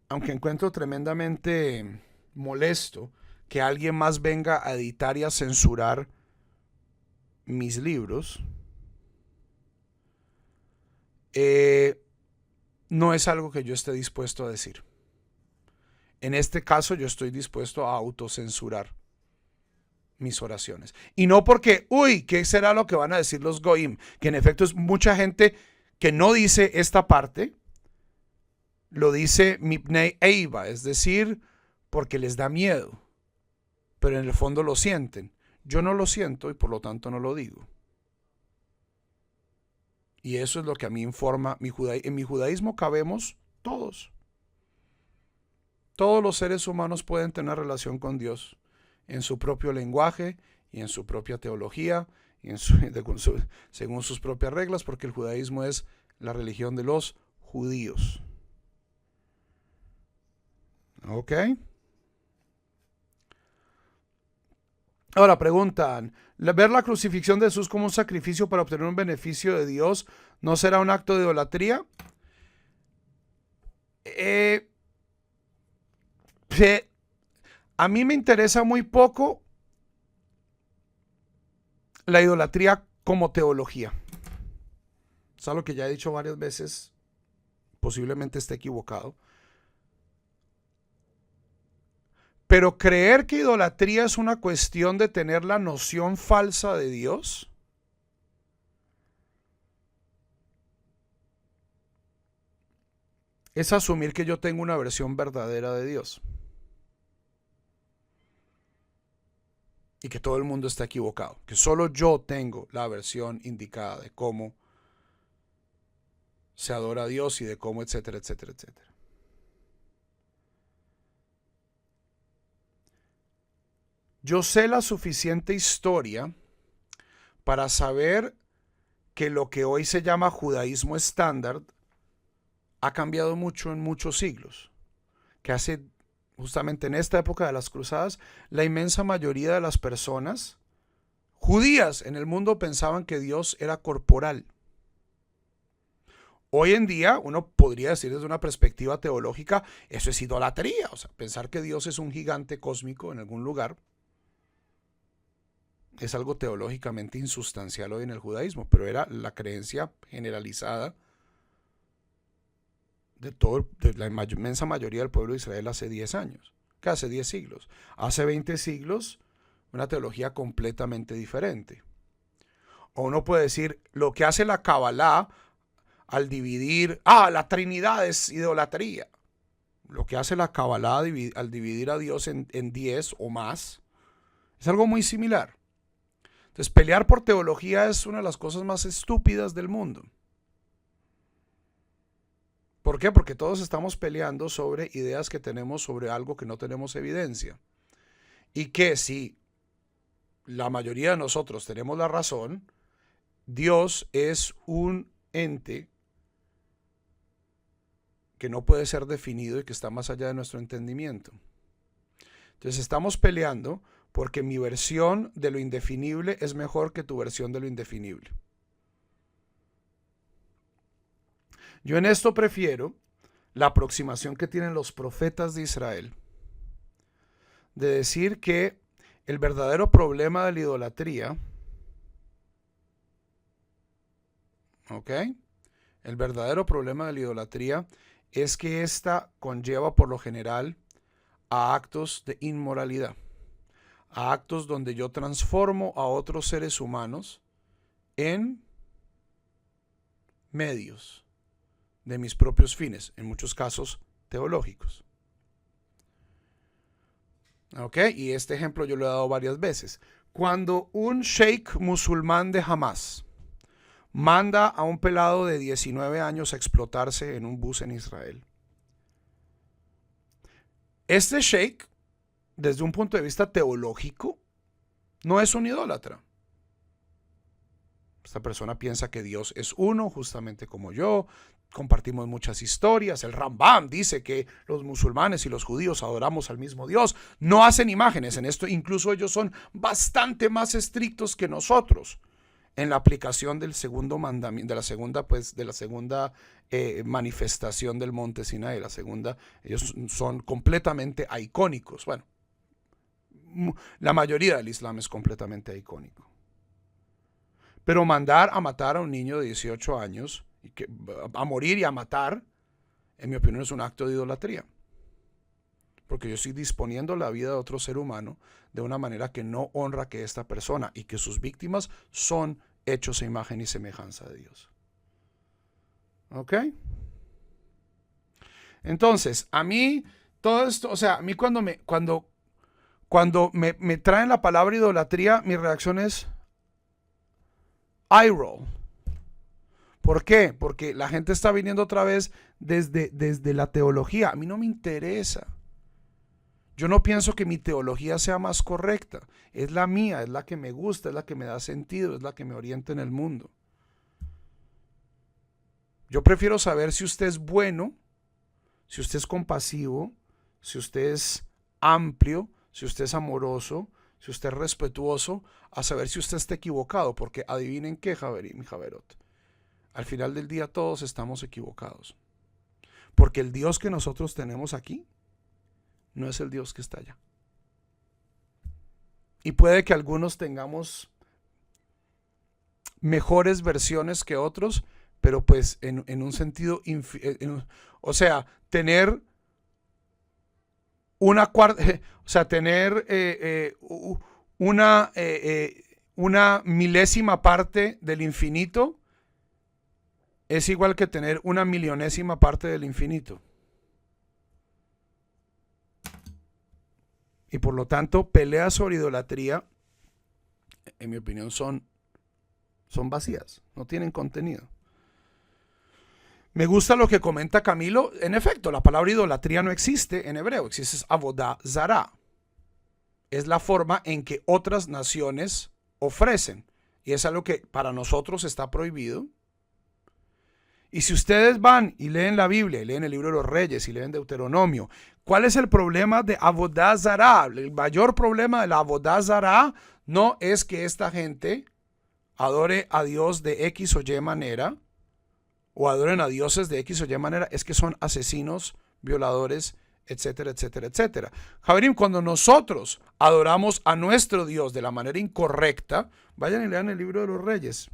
aunque encuentro tremendamente molesto que alguien más venga a editar y a censurar mis libros, no es algo que yo esté dispuesto a decir. En este caso yo estoy dispuesto a autocensurar mis oraciones. Y no porque, ¿qué será lo que van a decir los goim? Que en efecto es mucha gente que no dice esta parte, lo dice mipnei eiva, es decir, porque les da miedo, pero en el fondo lo sienten. Yo no lo siento y por lo tanto no lo digo. Y eso es lo que a mí informa en mi judaísmo cabemos todos. Todos los seres humanos pueden tener relación con Dios en su propio lenguaje y en su propia teología y según sus propias reglas, porque el judaísmo es la religión de los judíos. ¿Ok? Ahora preguntan, ¿ver la crucifixión de Jesús como un sacrificio para obtener un beneficio de Dios no será un acto de idolatría? A mí me interesa muy poco la idolatría como teología. Es algo que ya he dicho varias veces, posiblemente esté equivocado. Pero creer que idolatría es una cuestión de tener la noción falsa de Dios, es asumir que yo tengo una versión verdadera de Dios y que todo el mundo está equivocado, que solo yo tengo la versión indicada de cómo se adora a Dios y de cómo, etcétera, etcétera, etcétera. Yo sé la suficiente historia para saber que lo que hoy se llama judaísmo estándar ha cambiado mucho en muchos siglos. Que hace, justamente en esta época de las cruzadas, la inmensa mayoría de las personas judías en el mundo pensaban que Dios era corporal. Hoy en día uno podría decir desde una perspectiva teológica, eso es idolatría. O sea, pensar que Dios es un gigante cósmico en algún lugar es algo teológicamente insustancial hoy en el judaísmo, pero era la creencia generalizada de la inmensa mayoría del pueblo de Israel hace 10 años, que hace 10 siglos. Hace 20 siglos, una teología completamente diferente. O uno puede decir, lo que hace la Kabbalah al dividir, la Trinidad es idolatría. Lo que hace la Kabbalah al dividir a Dios en 10 o más, es algo muy similar. Entonces, pelear por teología es una de las cosas más estúpidas del mundo. ¿Por qué? Porque todos estamos peleando sobre ideas que tenemos sobre algo que no tenemos evidencia. Y que si la mayoría de nosotros tenemos la razón, Dios es un ente que no puede ser definido y que está más allá de nuestro entendimiento. Entonces estamos peleando porque mi versión de lo indefinible es mejor que tu versión de lo indefinible. Yo en esto prefiero la aproximación que tienen los profetas de Israel, de decir que el verdadero problema de la idolatría, ¿ok? El verdadero problema de la idolatría es que ésta conlleva por lo general a actos de inmoralidad, a actos donde yo transformo a otros seres humanos en medios de mis propios fines, en muchos casos teológicos. ¿Ok? Y este ejemplo yo lo he dado varias veces. Cuando un sheikh musulmán de Hamas manda a un pelado de 19 años a explotarse en un bus en Israel, este sheikh, desde un punto de vista teológico, no es un idólatra. Esta persona piensa que Dios es uno, justamente como yo. Compartimos muchas historias. El Rambam dice que los musulmanes y los judíos adoramos al mismo Dios. No hacen imágenes en esto. Incluso ellos son bastante más estrictos que nosotros en la aplicación del segundo mandamiento, de la segunda manifestación del monte Sinaí. Ellos son completamente icónicos. Bueno, la mayoría del Islam es completamente icónico. Pero mandar a matar a un niño de 18 años, a morir y a matar, en mi opinión es un acto de idolatría. Porque yo estoy disponiendo la vida de otro ser humano de una manera que no honra que esta persona y que sus víctimas son hechos a imagen y semejanza de Dios. ¿Ok? Entonces, a mí todo esto, o sea, a mí cuando me traen la palabra idolatría, mi reacción es eye roll. ¿Por qué? Porque la gente está viniendo otra vez desde la teología. A mí no me interesa. Yo no pienso que mi teología sea más correcta. Es la mía, es la que me gusta, es la que me da sentido, es la que me orienta en el mundo. Yo prefiero saber si usted es bueno, si usted es compasivo, si usted es amplio, si usted es amoroso, si usted es respetuoso, a saber si usted está equivocado, porque adivinen qué, Javerim y Javerot, al final del día todos estamos equivocados, porque el Dios que nosotros tenemos aquí no es el Dios que está allá. Y puede que algunos tengamos mejores versiones que otros, pero pues en un sentido, o sea, tener una cuarta, o sea, tener una milésima parte del infinito es igual que tener una millonésima parte del infinito. Y por lo tanto, peleas sobre idolatría, en mi opinión, son vacías, no tienen contenido. Me gusta lo que comenta Camilo. En efecto, la palabra idolatría no existe en hebreo, existe avodah zará. Es la forma en que otras naciones ofrecen. Y es algo que para nosotros está prohibido. Y si ustedes van y leen la Biblia, y leen el libro de los Reyes, y leen Deuteronomio, ¿cuál es el problema de avodah zará? El mayor problema de la avodah zará no es que esta gente adore a Dios de X o Y manera, o adoren a dioses de X o Y manera, es que son asesinos, violadores, etcétera, etcétera, etcétera. Javerim, cuando nosotros adoramos a nuestro Dios de la manera incorrecta, vayan y lean el libro de los Reyes.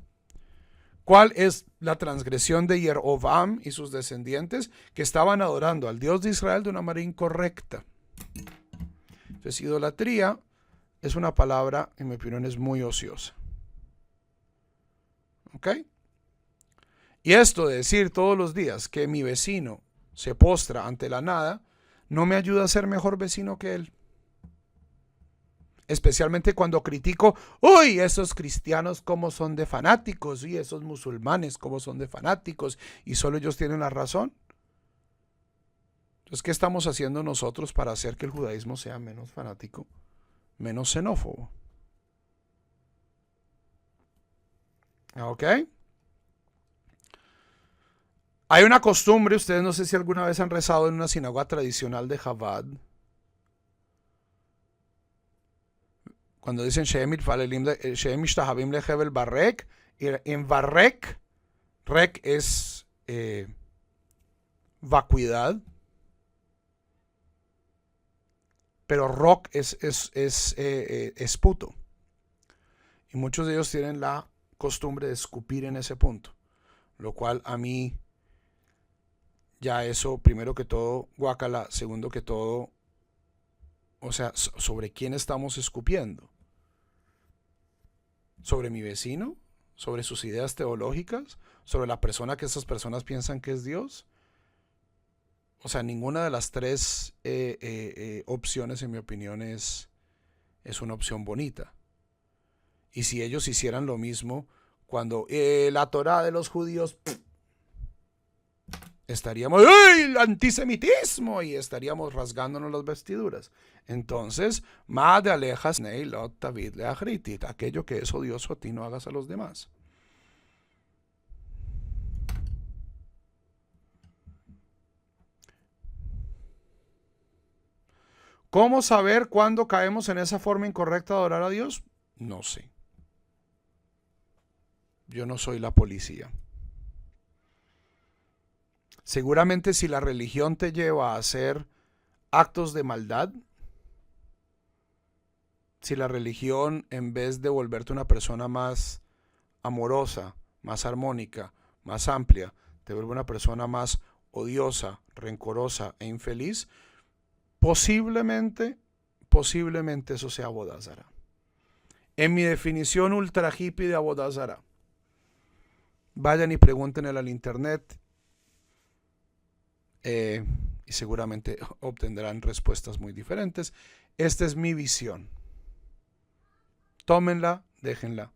¿Cuál es la transgresión de Jeroboam y sus descendientes? Que estaban adorando al Dios de Israel de una manera incorrecta. Entonces, idolatría es una palabra, en mi opinión, es muy ociosa. ¿Ok? Y esto de decir todos los días que mi vecino se postra ante la nada, no me ayuda a ser mejor vecino que él. Especialmente cuando critico, uy, esos cristianos cómo son de fanáticos, y esos musulmanes cómo son de fanáticos, y solo ellos tienen la razón. Entonces, ¿qué estamos haciendo nosotros para hacer que el judaísmo sea menos fanático, menos xenófobo? ¿Ok? Hay una costumbre, ustedes no sé si alguna vez han rezado en una sinagoga tradicional de Chabad. Cuando dicen Shehem Ishtahabim Lehevel Barrek, en Barrek, Rek es vacuidad, pero Rok es esputo. Y muchos de ellos tienen la costumbre de escupir en ese punto, lo cual a mí ya eso, primero que todo, guácala, segundo que todo, o sea, ¿sobre quién estamos escupiendo? ¿Sobre mi vecino? ¿Sobre sus ideas teológicas? ¿Sobre la persona que esas personas piensan que es Dios? O sea, ninguna de las tres opciones, en mi opinión, es una opción bonita. Y si ellos hicieran lo mismo, cuando la Torá de los judíos, estaríamos, ¡ay! Antisemitismo, y estaríamos rasgándonos las vestiduras. Entonces, ma de alejas neilot David le agritit, aquello que es odioso a ti no hagas a los demás. ¿Cómo saber cuándo caemos en esa forma incorrecta de adorar a Dios? No sé. Yo no soy la policía. Seguramente si la religión te lleva a hacer actos de maldad, si la religión, en vez de volverte una persona más amorosa, más armónica, más amplia, te vuelve una persona más odiosa, rencorosa e infeliz, posiblemente eso sea avodah zará. En mi definición ultra hippie de avodah zará, vayan y pregúntenle al internet, y seguramente obtendrán respuestas muy diferentes. Esta es mi visión. Tómenla, déjenla.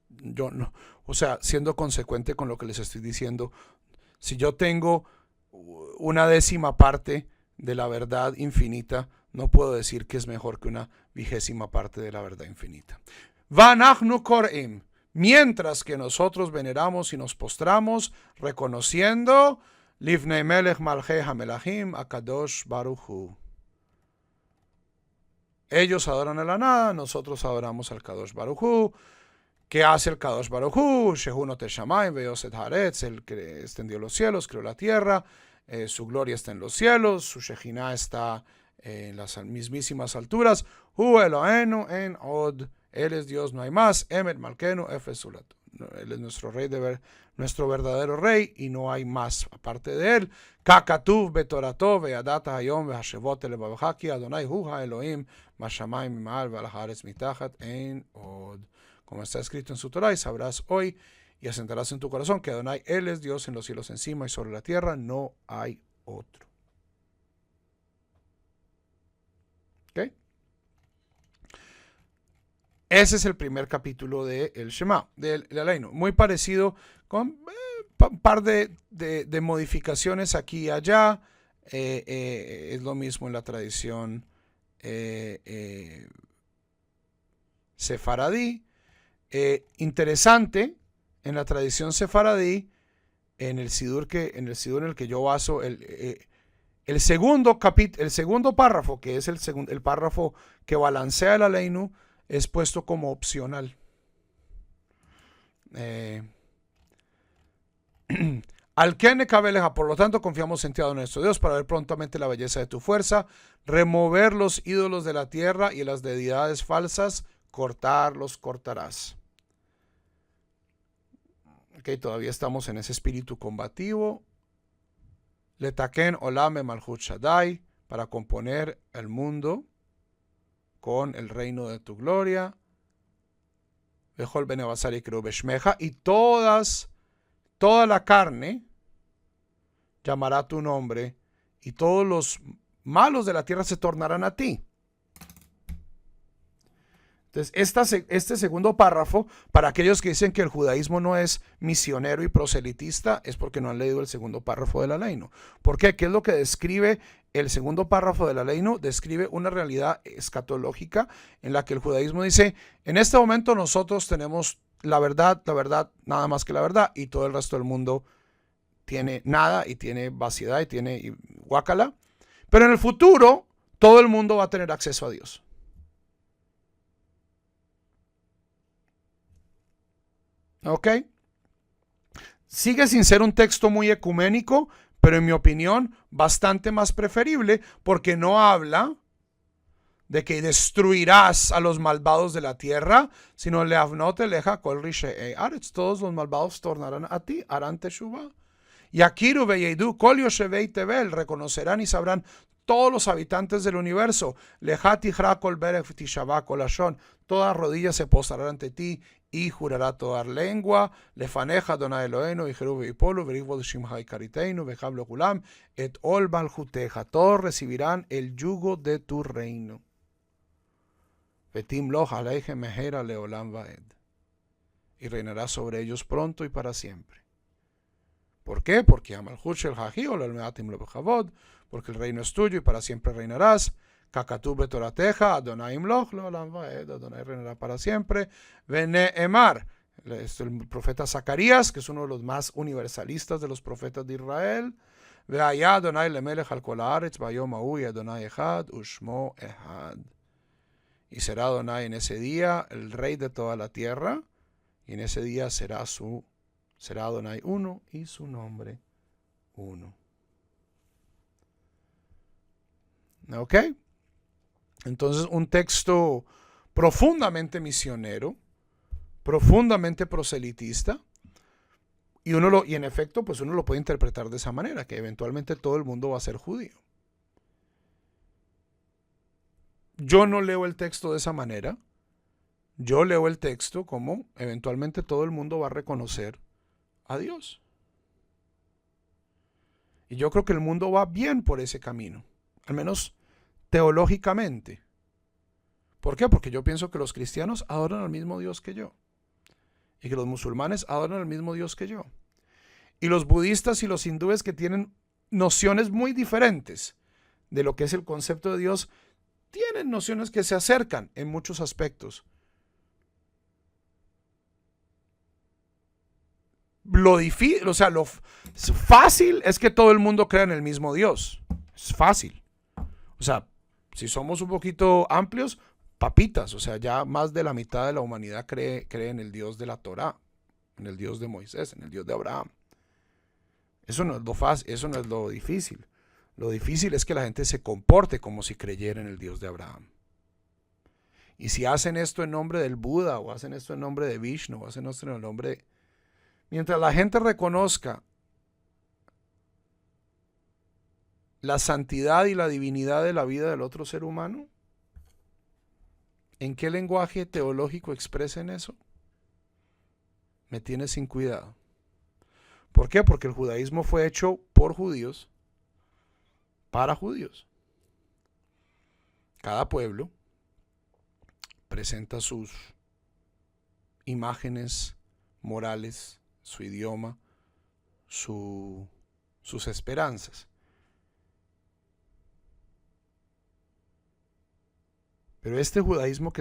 Yo no, o sea, siendo consecuente con lo que les estoy diciendo, si yo tengo una décima parte de la verdad infinita, no puedo decir que es mejor que una vigésima parte de la verdad infinita. Vanachnu korim, mientras que nosotros veneramos y nos postramos, reconociendo Livnei Melech Malchei HaMelachim Akadosh Baruch Hu. Ellos adoran a la nada, nosotros adoramos al Kadosh Baruch Hu. ¿Qué hace el Kadosh Baruch Hu? Shehu noter shamayim veyoset haaretz, el que extendió los cielos, creó la tierra, su gloria está en los cielos, su Shejinah está en las mismísimas alturas. Hu Eloheinu en od, él es Dios, no hay más. Emet Malkenu Efes Zulatu. Él es nuestro rey, nuestro verdadero rey, y no hay más aparte de él. Kakatuv betorato ve'adata hayom ve'hashevot elevavecha ki Adonai hu ha'elohim mashamayim mima'al ve'al haaretz mitachat ein od. Como está escrito en su Torah, y sabrás hoy y asentarás en tu corazón que Adonai, Él es Dios en los cielos encima y sobre la tierra, no hay otro. ¿Ok? Ese es el primer capítulo del Shema, del Aleinu. Muy parecido, con un par de modificaciones aquí y allá. Es lo mismo en la tradición sefaradí. Interesante, en la tradición sefaradí, en el sidur en el que yo baso, el segundo párrafo, que es el párrafo que balancea el Aleinu, es puesto como opcional. Al que nekabeleja, por lo tanto confiamos en ti, Adonai nuestro Dios, para ver prontamente la belleza de tu fuerza, remover los ídolos de la tierra y las deidades falsas, los cortarás. Ok, todavía estamos en ese espíritu combativo. Letaken olame malchut shaddai, para componer el mundo con el reino de tu gloria. Bejol bene basar y beshmeja, y toda la carne llamará tu nombre, y todos los malos de la tierra se tornarán a ti. Entonces, este segundo párrafo, para aquellos que dicen que el judaísmo no es misionero y proselitista, es porque no han leído el segundo párrafo del Aleinu. ¿Por qué? ¿Qué es lo que describe el segundo párrafo del Aleinu? Describe una realidad escatológica en la que el judaísmo dice, en este momento nosotros tenemos la verdad, nada más que la verdad, y todo el resto del mundo tiene nada, y tiene vaciedad, y tiene guácala. Pero en el futuro, todo el mundo va a tener acceso a Dios. ¿Ok? Sigue sin ser un texto muy ecuménico, pero en mi opinión bastante más preferible, porque no habla de que destruirás a los malvados de la tierra, sino leavnote leja kol rishe'ei aretz, todos los malvados tornarán a ti, harán teshuvah. Yakiru veyeidu kol yoshevei tevel, reconocerán y sabrán todos los habitantes del universo. Leja tijra kol beref tishavah kol ashon, toda rodilla se postrará ante ti y jurará toda lengua. Lefaneja Adonai Eloheinu y Jeru veipolu verivod shimcha ikariteinu vejablo kulam et ol malchuteja, todos recibirán el yugo de tu reino. Vetim lo aleje mejera leolam vaed, y reinará sobre ellos pronto y para siempre. ¿Por qué? Porque porque el reino es tuyo y para siempre reinarás. Kakatú betorateja, Adonai imloch leolam vaed, Adonai reinará para siempre. Veneemar, el profeta Zacarías, que es uno de los más universalistas de los profetas de Israel. Veaya Adonai lemelech al kol haaretz bayom hahu Adonai echad ushmo echad. Y será Adonai en ese día el rey de toda la tierra, y en ese día será Adonai uno y su nombre uno. ¿Ok? Entonces, un texto profundamente misionero, profundamente proselitista, y en efecto, pues uno lo puede interpretar de esa manera, que eventualmente todo el mundo va a ser judío. Yo no leo el texto de esa manera. Yo leo el texto como eventualmente todo el mundo va a reconocer a Dios. Y yo creo que el mundo va bien por ese camino, al menos teológicamente. ¿Por qué? Porque yo pienso que los cristianos adoran al mismo Dios que yo, y que los musulmanes adoran al mismo Dios que yo. Y los budistas y los hindúes, que tienen nociones muy diferentes de lo que es el concepto de Dios, tienen nociones que se acercan en muchos aspectos. Lo difícil, lo fácil es que todo el mundo crea en el mismo Dios. Es fácil. O sea, si somos un poquito amplios, papitas. O sea, ya más de la mitad de la humanidad cree en el Dios de la Torá, en el Dios de Moisés, en el Dios de Abraham. Eso no es lo fácil, eso no es lo difícil. Lo difícil es que la gente se comporte como si creyera en el Dios de Abraham. Y si hacen esto en nombre del Buda, o hacen esto en nombre de Vishnu, o hacen esto en el nombre de... Mientras la gente reconozca la santidad y la divinidad de la vida del otro ser humano, ¿en qué lenguaje teológico expresen eso? Me tiene sin cuidado. ¿Por qué? Porque el judaísmo fue hecho por judíos, para judíos. Cada pueblo presenta sus imágenes morales, su idioma, sus esperanzas. Pero este judaísmo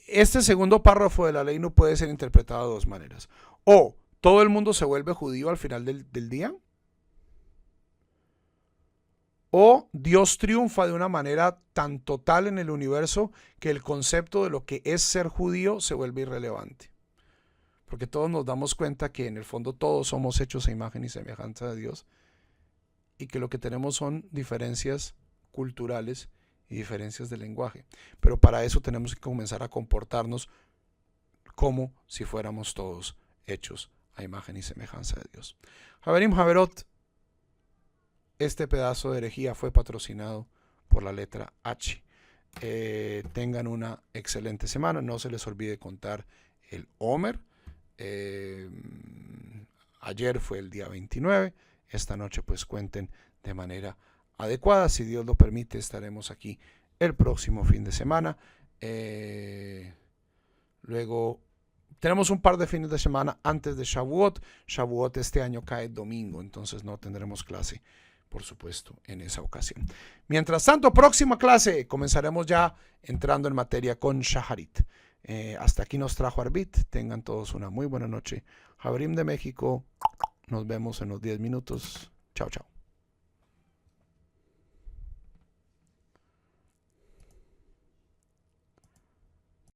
este segundo párrafo de la ley no puede ser interpretado de dos maneras. O todo el mundo se vuelve judío al final del día, o Dios triunfa de una manera tan total en el universo que el concepto de lo que es ser judío se vuelve irrelevante. Porque todos nos damos cuenta que en el fondo todos somos hechos a imagen y semejanza de Dios, y que lo que tenemos son diferencias culturales y diferencias de lenguaje. Pero para eso tenemos que comenzar a comportarnos como si fuéramos todos hechos a imagen y semejanza de Dios. Javerim Javerot, este pedazo de herejía fue patrocinado por la letra H. Tengan una excelente semana. No se les olvide contar el Omer. Ayer fue el día 29. Esta noche pues cuenten de manera adecuada. Si Dios lo permite, estaremos aquí el próximo fin de semana. Luego tenemos un par de fines de semana antes de Shavuot. Shavuot este año cae domingo, entonces no tendremos clase, por supuesto, en esa ocasión. Mientras tanto, próxima clase, comenzaremos ya entrando en materia con Shaharit. Hasta aquí nos trajo Arbit. Tengan todos una muy buena noche. Javerim de México, nos vemos en los 10 minutos. Chao, chao.